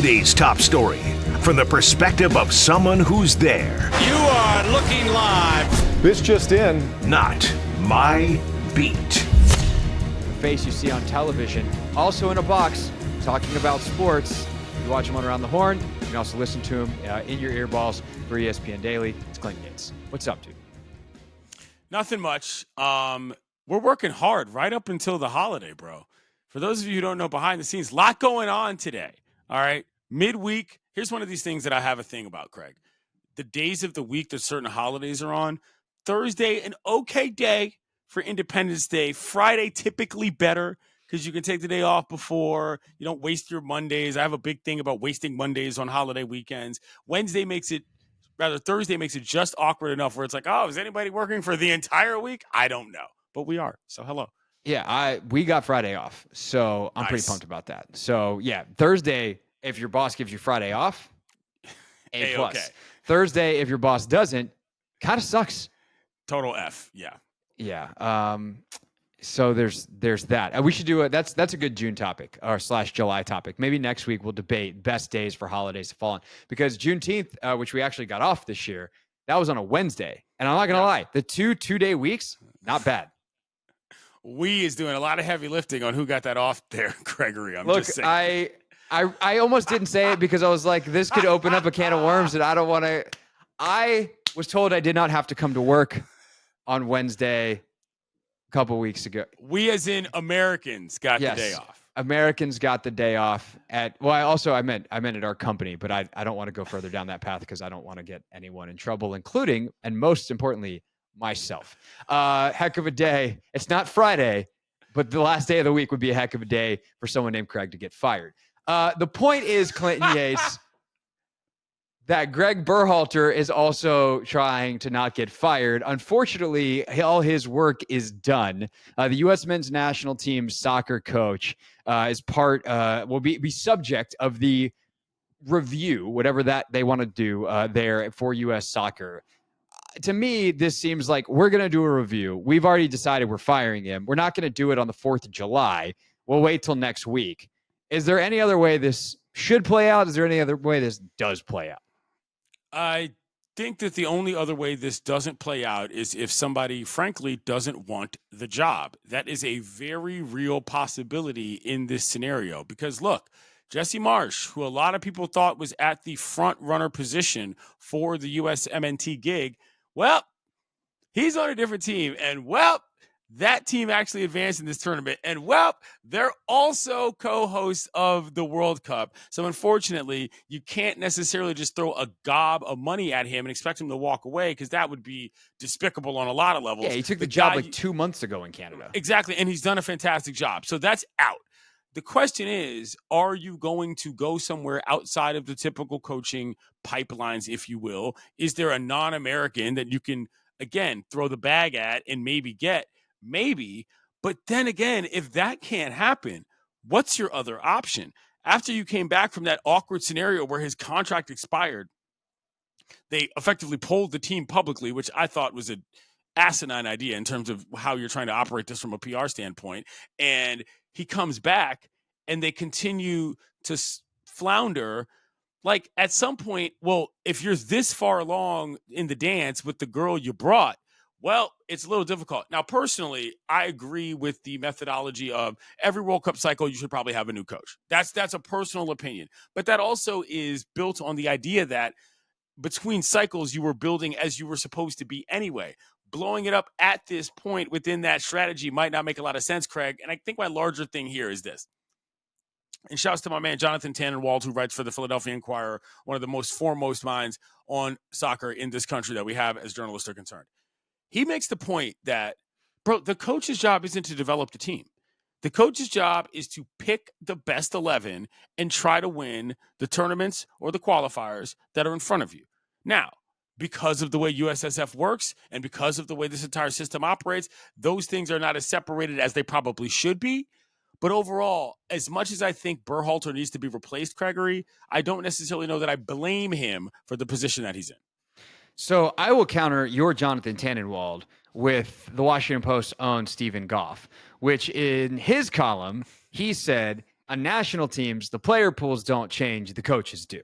Today's top story from the perspective of someone who's there. You are looking live. This just in. Not my beat. The face you see on television, also in a box, talking about sports. You watch him on Around the Horn. You can also listen to him in your earballs for ESPN Daily. It's Clint Yates. What's up, dude? Nothing much. We're working hard right up until the holiday, bro. For those of you who don't know behind the scenes, a lot going on today. All right. Midweek. Here's one of these things that I have a thing about, Craig. The days of the week that certain holidays are on. Thursday, an okay day for Independence Day. Friday, typically better because you can take the day off before. You don't waste your Mondays. I have a big thing about wasting Mondays on holiday weekends. Thursday makes it just awkward enough where it's like, oh, is anybody working for the entire week? I don't know. But we are. So hello. Yeah, we got Friday off, so I'm pretty pumped about that. So yeah, Thursday, if your boss gives you Friday off, A+. Okay. Thursday, if your boss doesn't, kind of sucks. Total F. Yeah. Yeah. So there's that. We should do it. That's a good June topic or / July topic. Maybe next week we'll debate best days for holidays to fall on, because Juneteenth, which we actually got off this year, that was on a Wednesday, and I'm not gonna lie, the two-day weeks, not bad. We is doing a lot of heavy lifting on who got that off there, Gregory. Look, just saying. I almost didn't say it because I was like, this could open up a can of worms, and I don't want to. I was told I did not have to come to work on Wednesday a couple weeks ago. We, as in Americans, got the day off. Americans got the day off I meant at our company, but I don't want to go further down that path because I don't want to get anyone in trouble, including, and most importantly, myself. Heck of a day. It's not Friday, but the last day of the week would be a heck of a day for someone named Craig to get fired. The point is, Clinton Yates, that Gregg Berhalter is also trying to not get fired. Unfortunately, all his work is done. The U.S. men's national team soccer coach is will be subject of the review, whatever that they want to do there for U.S. soccer. To me, this seems like we're going to do a review. We've already decided we're firing him. We're not going to do it on the 4th of July. We'll wait till next week. Is there any other way this should play out? Is there any other way this does play out? I think that the only other way this doesn't play out is if somebody, frankly, doesn't want the job. That is a very real possibility in this scenario. Because, look, Jesse Marsh, who a lot of people thought was at the front runner position for the USMNT gig, well, he's on a different team. And, well, that team actually advanced in this tournament. And, well, they're also co-hosts of the World Cup. So, unfortunately, you can't necessarily just throw a gob of money at him and expect him to walk away, because that would be despicable on a lot of levels. Yeah, he took the job like 2 months ago in Canada. Exactly, and he's done a fantastic job. So that's out. The question is, are you going to go somewhere outside of the typical coaching pipelines, if you will? Is there a non-American that you can, again, throw the bag at and maybe get? Maybe. But then again, if that can't happen, what's your other option? After you came back from that awkward scenario where his contract expired, they effectively polled the team publicly, which I thought was an asinine idea in terms of how you're trying to operate this from a PR standpoint. And he comes back and they continue to flounder. Like, at some point, well, if you're this far along in the dance with the girl you brought, well, it's a little difficult. Now, personally, I agree with the methodology of every World Cup cycle, you should probably have a new coach. That's a personal opinion. But that also is built on the idea that between cycles, you were building as you were supposed to be anyway. Blowing it up at this point within that strategy might not make a lot of sense, Craig. And I think my larger thing here is this. And shouts to my man, Jonathan Tannenwald, who writes for the Philadelphia Inquirer, one of the most foremost minds on soccer in this country that we have as journalists are concerned. He makes the point that, bro, the coach's job isn't to develop the team. The coach's job is to pick the best 11 and try to win the tournaments or the qualifiers that are in front of you. Now, because of the way USSF works and because of the way this entire system operates, those things are not as separated as they probably should be. But overall, as much as I think Berhalter needs to be replaced, Gregory, I don't necessarily know that I blame him for the position that he's in. So I will counter your Jonathan Tannenwald with the Washington Post's own Stephen Goff, which in his column, he said, On national teams, the player pools don't change, the coaches do.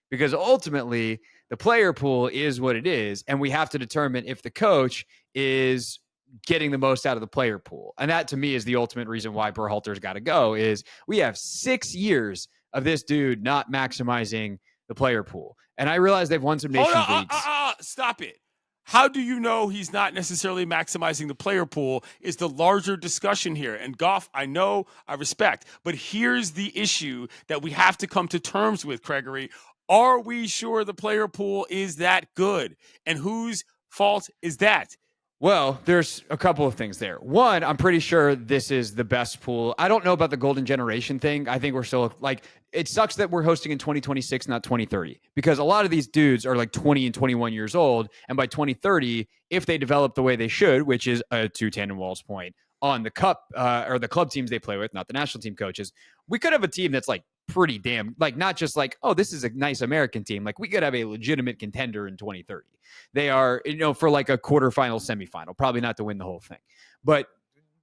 Because ultimately, the player pool is what it is, and we have to determine if the coach is getting the most out of the player pool. And that, to me, is the ultimate reason why Berhalter's got to go, is we have 6 years of this dude not maximizing the player pool. And I realize they've won some Nations Leagues. Stop it. How do you know he's not necessarily maximizing the player pool is the larger discussion here. And Goff, I know, I respect, but here's the issue that we have to come to terms with, Gregory. Are we sure the player pool is that good? And whose fault is that? Well, there's a couple of things there. One, I'm pretty sure this is the best pool. I don't know about the golden generation thing. I think we're still like, it sucks that we're hosting in 2026, not 2030, because a lot of these dudes are like 20 and 21 years old. And by 2030, if they develop the way they should, which is to Tandon Wall's point, on the cup or the club teams they play with, not the national team coaches, we could have a team that's like pretty damn, like not just like, oh, this is a nice American team. Like we could have a legitimate contender in 2030. They are, for like a quarterfinal, semifinal, probably not to win the whole thing, but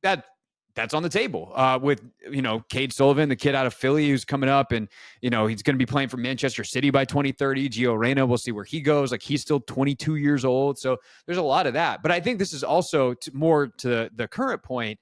that's on the table with, Cade Sullivan, the kid out of Philly who's coming up, and, he's going to be playing for Manchester City by 2030. Gio Reyna, we'll see where he goes. Like he's still 22 years old. So there's a lot of that. But I think this is also more to the current point.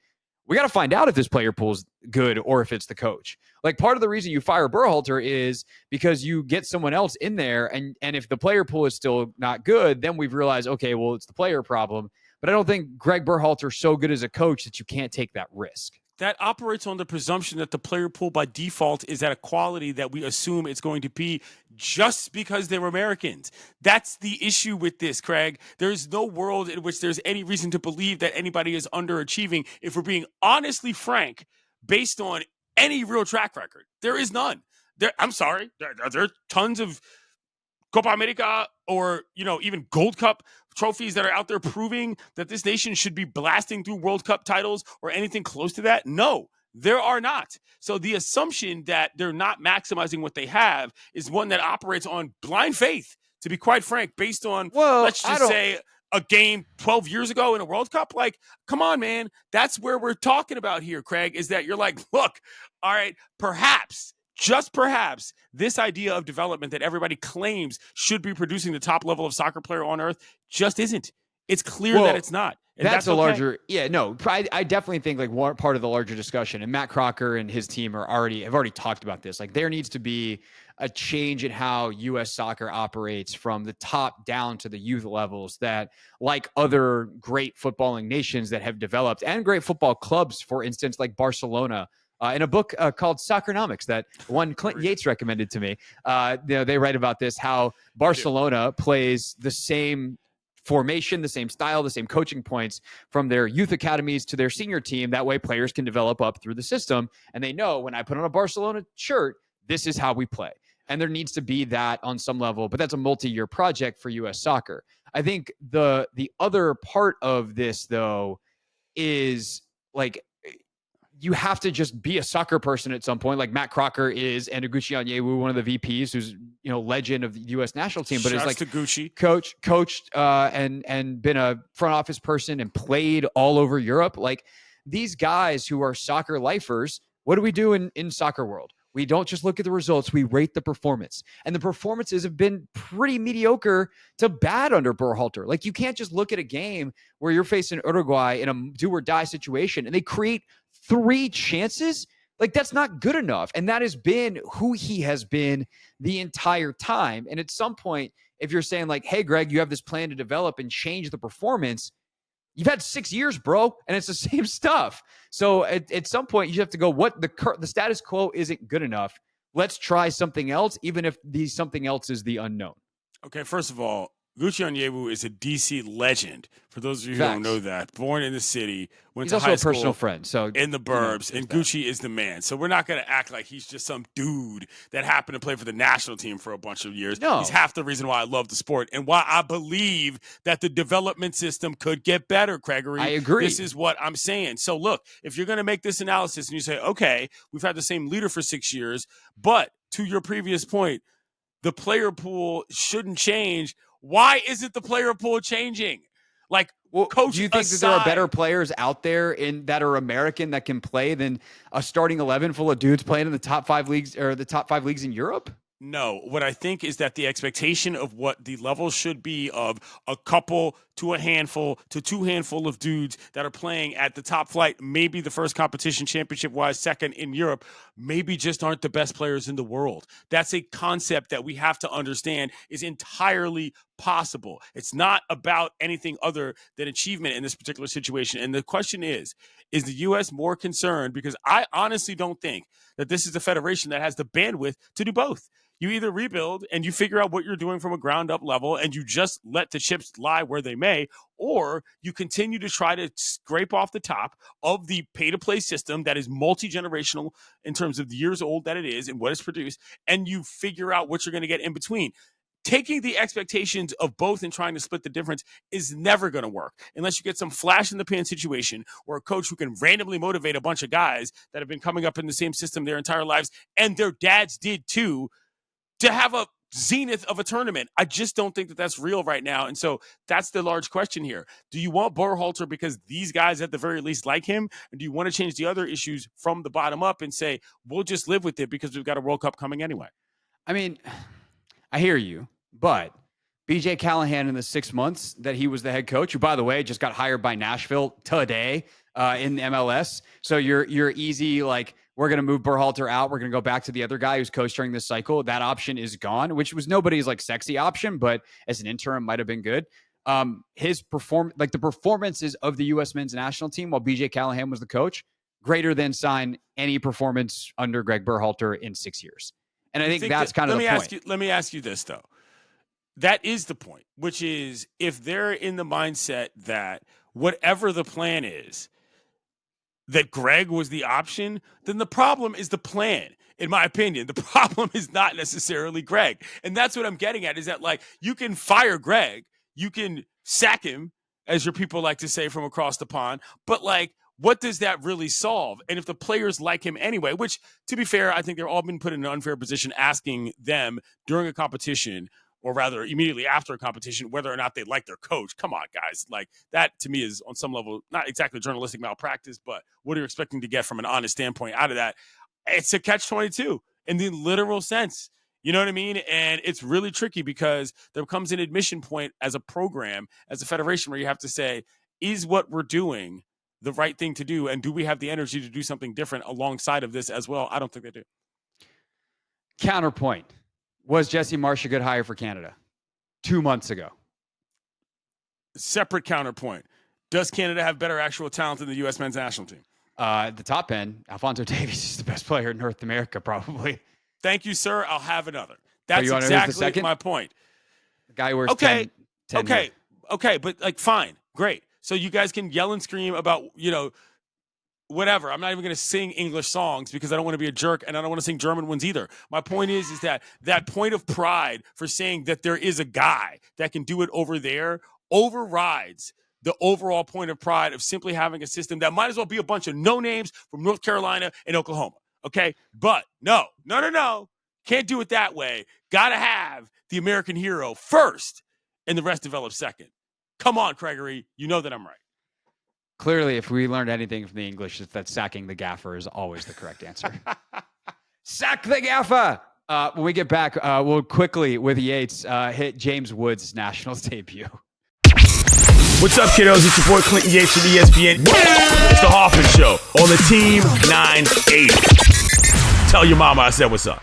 We got to find out if this player pool is good or if it's the coach. Like part of the reason you fire Berhalter is because you get someone else in there, and if the player pool is still not good, then we've realized, okay, well, it's the player problem. But I don't think Gregg Berhalter is so good as a coach that you can't take that risk. That operates on the presumption that the player pool by default is at a quality that we assume it's going to be just because they're Americans. That's the issue with this, Craig. There's no world in which there's any reason to believe that anybody is underachieving if we're being honestly frank based on any real track record. There is none. I'm sorry. There are tons of Copa America or, even Gold Cup trophies that are out there proving that this nation should be blasting through World Cup titles or anything close to that. No, there are not. So the assumption that they're not maximizing what they have is one that operates on blind faith, to be quite frank, based on, let's just say, a game 12 years ago in a World Cup. Like, come on, man. That's where we're talking about here, Craig, is that you're like, look, all right, perhaps, just perhaps, this idea of development that everybody claims should be producing the top level of soccer player on earth just isn't. It's clear that it's not. And that's a okay. larger, I definitely think like one part of the larger discussion, and Matt Crocker and his team have already talked about this. Like there needs to be a change in how U.S. soccer operates from the top down to the youth levels, that like other great footballing nations that have developed, and great football clubs, for instance, like Barcelona. In a book called Soccernomics that one Clint Yates recommended to me, they write about this, how Barcelona plays the same formation, the same style, the same coaching points from their youth academies to their senior team. That way players can develop up through the system. And they know, when I put on a Barcelona shirt, this is how we play. And there needs to be that on some level, but that's a multi-year project for U.S. soccer. I think the other part of this, though, is like, you have to just be a soccer person at some point, like Matt Crocker is, and Oguchi Onyewu, one of the VPs, who's legend of the U.S. national team, but is like coached and been a front office person and played all over Europe. Like these guys who are soccer lifers, what do we do in soccer world? We don't just look at the results, we rate the performance. And the performances have been pretty mediocre to bad under Berhalter. Like you can't just look at a game where you're facing Uruguay in a do or die situation and they create 3 chances. Like that's not good enough. And that has been who he has been the entire time. And at some point, if you're saying like, hey, Greg, you have this plan to develop and change the performance, you've had 6 years, bro, and it's the same stuff. So at some point, you have to go, what the status quo isn't good enough. Let's try something else, even if something else is the unknown. Okay, first of all, Oguchi Onyewu is a DC legend. For those of you who don't know that, born in the city, went to high school. He's also a personal friend, so in the burbs, and Gucci is the man. So we're not going to act like he's just some dude that happened to play for the national team for a bunch of years. No. He's half the reason why I love the sport and why I believe that the development system could get better, Gregory. I agree. This is what I'm saying. So look, if you're going to make this analysis and you say, okay, we've had the same leader for 6 years, but to your previous point, the player pool shouldn't change. Why isn't the player pool changing? Like, Well, Coach do you think that there are better players out there that are American that can play than a starting 11 full of dudes playing in the top 5 leagues or the top 5 leagues in Europe? No, what I think is that the expectation of what the level should be of a couple to a handful to 2 handful of dudes that are playing at the top flight, maybe the first competition championship-wise, second in Europe, maybe just aren't the best players in the world. That's a concept that we have to understand is entirely possible. It's not about anything other than achievement in this particular situation. And the question is the U.S. more concerned? Because I honestly don't think that this is a federation that has the bandwidth to do both. You either rebuild and you figure out what you're doing from a ground up level and you just let the chips lie where they may, or you continue to try to scrape off the top of the pay to play system that is multi-generational in terms of the years old that it is and what it's produced, and you figure out what you're going to get in between. Taking the expectations of both and trying to split the difference is never going to work unless you get some flash in the pan situation or a coach who can randomly motivate a bunch of guys that have been coming up in the same system their entire lives, and their dads did too, to have a zenith of a tournament. I just don't think that that's real right now. And so that's the large question here. Do you want Berhalter because these guys at the very least like him? And do you want to change the other issues from the bottom up and say, we'll just live with it because we've got a World Cup coming anyway? I mean, I hear you, but BJ Callahan in the 6 months that he was the head coach, who, by the way, just got hired by Nashville today in the MLS. So you're easy, like, we're going to move Berhalter out. We're going to go back to the other guy who's coached during this cycle. That option is gone, which was nobody's like sexy option, but as an interim might have been good. The performances of the U.S. men's national team while BJ Callahan was the coach, greater than sign any performance under Gregg Berhalter in 6 years. And I think that's kind of the point. Let me ask you this, though. That is the point, which is if they're in the mindset that whatever the plan is, that Gregg was the option, then the problem is the plan. In my opinion, the problem is not necessarily Gregg. And that's what I'm getting at, is that, like, you can fire Gregg, you can sack him, as your people like to say from across the pond, but, like, what does that really solve? And if the players like him anyway, which, to be fair, I think they're all been put in an unfair position asking them during a competition, or rather immediately after a competition, whether or not they like their coach. Come on, guys. Like, that to me is on some level not exactly journalistic malpractice, but what are you expecting to get from an honest standpoint out of that? It's a catch-22 in the literal sense. You know what I mean? And it's really tricky because there comes an admission point as a program, as a federation, where you have to say, is what we're doing the right thing to do? And do we have the energy to do something different alongside of this as well? I don't think they do. Counterpoint. Was Jesse Marsh a good hire for Canada 2 months ago? Separate counterpoint. Does Canada have better actual talent than the U.S. men's national team? At the top end, Alphonso Davies is the best player in North America, probably. Thank you, sir. I'll have another. That's exactly my point. The guy wears 10 Okay, but, like, fine. Great. So you guys can yell and scream about, whatever. I'm not even going to sing English songs because I don't want to be a jerk, and I don't want to sing German ones either. My point is that point of pride for saying that there is a guy that can do it over there overrides the overall point of pride of simply having a system that might as well be a bunch of no names from North Carolina and Oklahoma. Okay? But no. Can't do it that way. Got to have the American hero first and the rest develop second. Come on, Gregory. You know that I'm right. Clearly, if we learned anything from the English, it's that sacking the gaffer is always the correct answer. Sack the gaffer! When we get back, we'll quickly, with Yates, hit James Woods' Nationals debut. What's up, kiddos? It's your boy Clinton Yates from ESPN. It's the Hoffman Show on the Team 980. Tell your mama I said what's up.